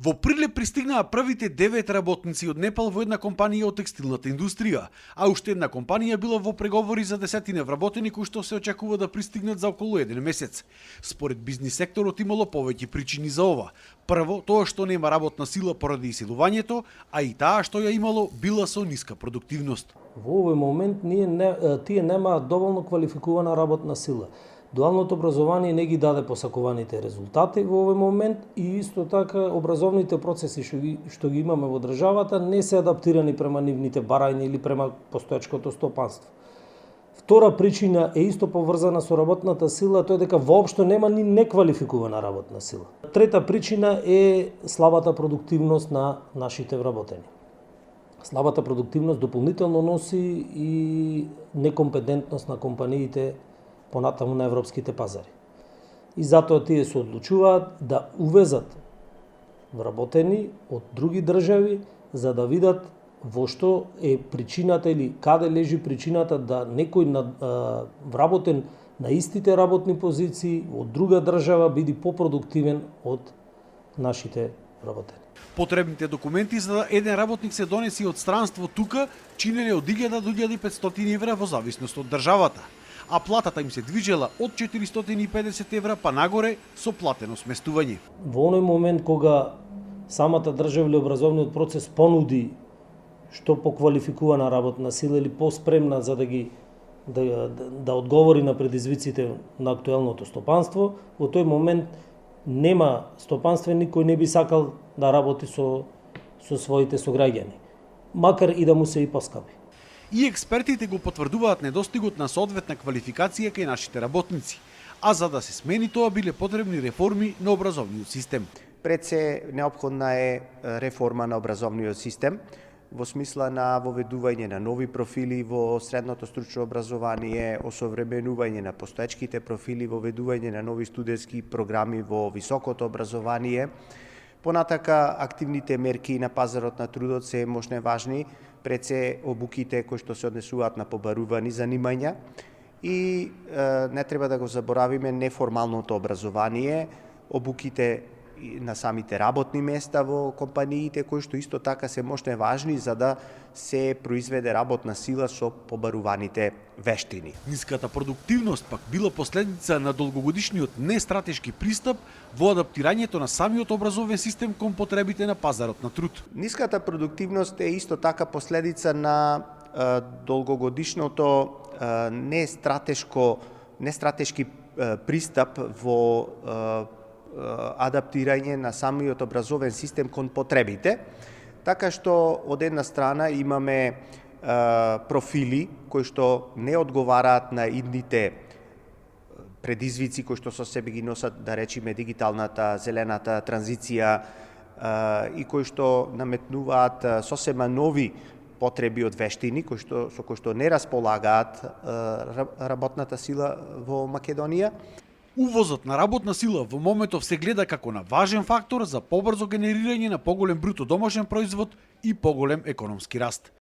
Во Прилеп пристигнаа првите 9 работници од Непал во една компанија од текстилната индустрија, а уште една компанија била во преговори за десетина вработени кои што се очекува да пристигнат за околу 1 месец. Според бизнис секторот имало повеќе причини за ова. Прво, тоа што нема работна сила поради исилувањето, а и таа што ја имало била со ниска продуктивност. Во овој момент тие немаат доволно квалификувана работна сила. Дуалното образование не ги даде посакуваните резултати во овој момент и исто така образовните процеси што ги имаме во државата не се адаптирани према нивните барања или према постоечкото стопанство. Втора причина е исто поврзана со работната сила, тоа е дека воопшто нема ни неквалификувана работна сила. Трета причина е слабата продуктивност на нашите вработени. Слабата продуктивност дополнително носи и некомпетентност на компаниите понатаму на европските пазари. И затоа тие се одлучуваат да увезат вработени од други држави за да видат во што е причината или каде лежи причината да некој вработен на истите работни позиции од друга држава биде попродуктивен од нашите вработени. Потребните документи за еден работник се донеси од странство тука чинеле од 1000 до 1500 евра во зависност од државата, а платата им се движела од 450 евра па нагоре со платено сместување. Во оној момент кога самата држава или образовниот процес понуди што поквалификувана работна сила или поспремна за да одговори на предизвиците на актуелното стопанство, во тој момент нема стопанственик кој не би сакал да работи со своите сограѓани, макар и да му се и поскапи. И експертите го потврдуваат недостигот на соодветна квалификација кај нашите работници, а за да се смени тоа биле потребни реформи на образовниот систем. Пред се неопходна е реформа на образовниот систем во смисла на воведување на нови профили во средното стручно образование, осовременување на постоечките профили, воведување на нови студентски програми во високото образование. Понатака, активните мерки на пазарот на трудот се можне важни, пред се обуките кои што се однесуваат на побарувани занимања и не треба да го заборавиме неформалното образование, обуките на самите работни места во компаниите кои што исто така се можне важни за да се произведе работна сила со побаруваните вештини. Ниската продуктивност пак била последица на долгогодишниот нестратешки пристап во адаптирањето на самиот образовен систем кон потребите на пазарот на труд. Ниската продуктивност е исто така последица на долгогодишното нестратешки пристап во адаптирање на самиот образовен систем кон потребите, така што од една страна имаме профили кои што не одговараат на идните предизвици кои што со себе ги носат, да речеме, дигиталната, зелената транзиција и кои што наметнуваат сосема нови потреби од вештини со кои што не располагаат работната сила во Македонија. Увозот на работна сила во моментов се гледа како на важен фактор за побрзо генерирање на поголем бруто домашен производ и поголем економски раст.